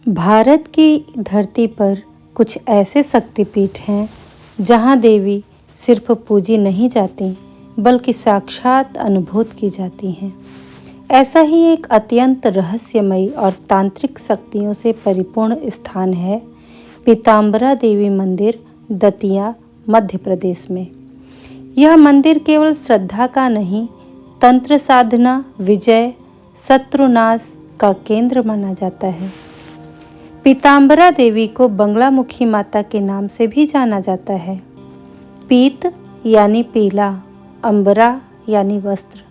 भारत की धरती पर कुछ ऐसे शक्तिपीठ हैं जहां देवी सिर्फ पूजी नहीं जाती बल्कि साक्षात अनुभूत की जाती हैं। ऐसा ही एक अत्यंत रहस्यमयी और तांत्रिक शक्तियों से परिपूर्ण स्थान है पीताम्बरा देवी मंदिर, दतिया, मध्य प्रदेश में। यह मंदिर केवल श्रद्धा का नहीं, तंत्र साधना, विजय, शत्रुनाश का केंद्र माना जाता है। पीताम्बरा देवी को बंगलामुखी माता के नाम से भी जाना जाता है। पीत यानी पीला, अंबरा यानी वस्त्र।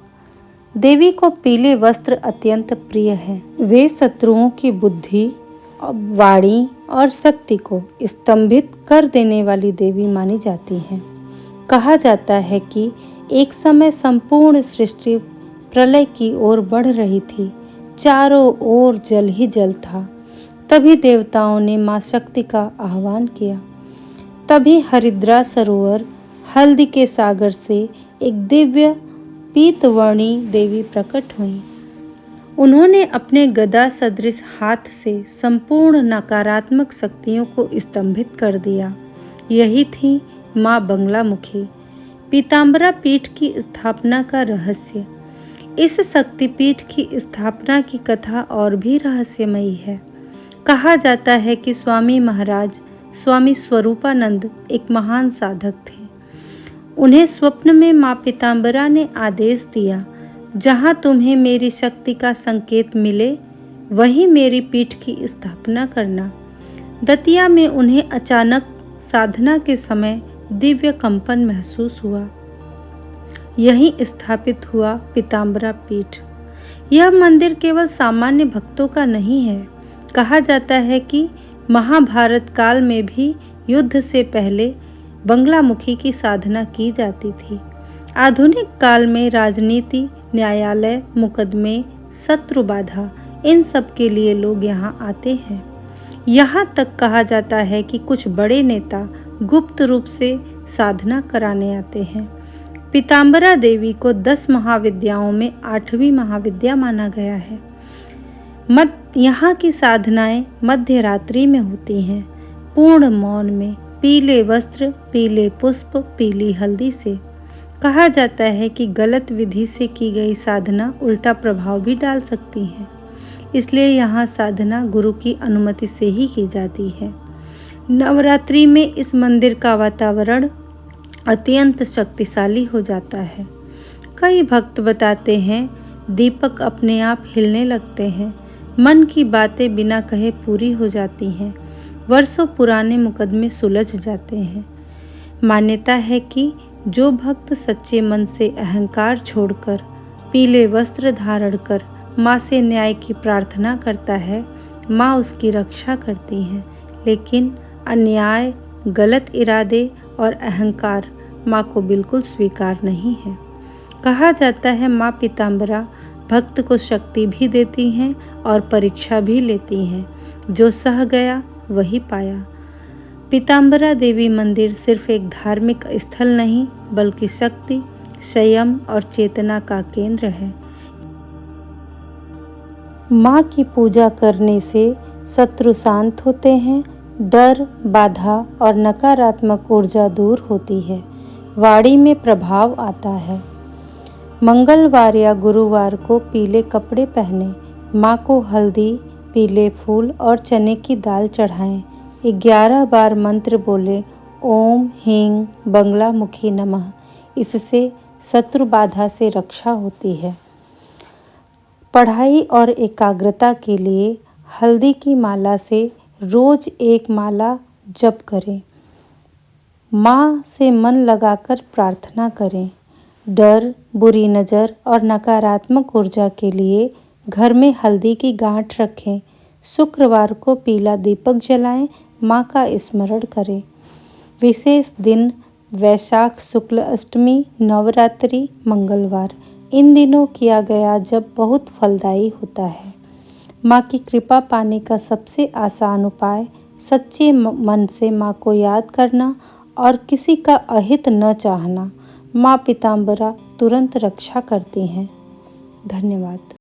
देवी को पीले वस्त्र अत्यंत प्रिय हैं। वे शत्रुओं की बुद्धि, वाणी और शक्ति को स्तंभित कर देने वाली देवी मानी जाती हैं। कहा जाता है कि एक समय संपूर्ण सृष्टि प्रलय की ओर बढ़ रही थी, चारों ओर जल ही जल था। तभी देवताओं ने मां शक्ति का आह्वान किया। तभी हरिद्रा सरोवर हल्दी के सागर से एक दिव्य पीतवर्णी देवी प्रकट हुई। उन्होंने अपने गदा सदृश हाथ से संपूर्ण नकारात्मक शक्तियों को स्तंभित कर दिया। यही थी मां बंगलामुखी। पीताम्बरा पीठ की स्थापना का रहस्य। इस शक्तिपीठ की स्थापना की कथा और भी रहस्यमयी है। कहा जाता है कि स्वामी महाराज स्वामी स्वरूपानंद एक महान साधक थे। उन्हें स्वप्न में मां पीताम्बरा ने आदेश दिया, जहां तुम्हें मेरी शक्ति का संकेत मिले वहीं मेरी पीठ की स्थापना करना। दतिया में उन्हें अचानक साधना के समय दिव्य कंपन महसूस हुआ। यहीं स्थापित हुआ पीताम्बरा पीठ। यह मंदिर केवल सामान्य भक्तों का नहीं है। कहा जाता है कि महाभारत काल में भी युद्ध से पहले बंगलामुखी की साधना की जाती थी। आधुनिक काल में राजनीति, न्यायालय, मुकदमे, शत्रु बाधा, इन सब के लिए लोग यहाँ आते हैं। यहाँ तक कहा जाता है कि कुछ बड़े नेता गुप्त रूप से साधना कराने आते हैं। पीताम्बरा देवी को 10 महाविद्याओं में 8वीं महाविद्या माना गया है। यहाँ की साधनाएं मध्य रात्रि में होती हैं, पूर्ण मौन में, पीले वस्त्र, पीले पुष्प, पीली हल्दी से। कहा जाता है कि गलत विधि से की गई साधना उल्टा प्रभाव भी डाल सकती है, इसलिए यहाँ साधना गुरु की अनुमति से ही की जाती है। नवरात्रि में इस मंदिर का वातावरण अत्यंत शक्तिशाली हो जाता है। कई भक्त बताते हैं दीपक अपने आप हिलने लगते हैं, मन की बातें बिना कहे पूरी हो जाती हैं, वर्षों पुराने मुकदमे सुलझ जाते हैं। मान्यता है कि जो भक्त सच्चे मन से अहंकार छोड़कर पीले वस्त्र धारण कर माँ से न्याय की प्रार्थना करता है, माँ उसकी रक्षा करती हैं। लेकिन अन्याय, गलत इरादे और अहंकार माँ को बिल्कुल स्वीकार नहीं है। कहा जाता है माँ पीताम्बरा भक्त को शक्ति भी देती हैं और परीक्षा भी लेती हैं। जो सह गया वही पाया। पीताम्बरा देवी मंदिर सिर्फ एक धार्मिक स्थल नहीं बल्कि शक्ति, संयम और चेतना का केंद्र है। माँ की पूजा करने से शत्रु शांत होते हैं, डर, बाधा और नकारात्मक ऊर्जा दूर होती है, वाणी में प्रभाव आता है। मंगलवार या गुरुवार को पीले कपड़े पहने, माँ को हल्दी, पीले फूल और चने की दाल चढ़ाएं। 11 बार मंत्र बोले, ओम ह्रीं बंगलामुखी नमः। इससे शत्रु बाधा से रक्षा होती है। पढ़ाई और एकाग्रता के लिए हल्दी की माला से रोज एक माला जप करें। माँ से मन लगाकर प्रार्थना करें। डर, बुरी नज़र और नकारात्मक ऊर्जा के लिए घर में हल्दी की गांठ रखें। शुक्रवार को पीला दीपक जलाएं, माँ का स्मरण करें। विशेष दिन वैशाख शुक्ल अष्टमी, नवरात्रि, मंगलवार इन दिनों किया गया जब बहुत फलदायी होता है। माँ की कृपा पाने का सबसे आसान उपाय सच्चे मन से माँ को याद करना और किसी का अहित न चाहना। माँ पीताम्बरा तुरंत रक्षा करती हैं। धन्यवाद।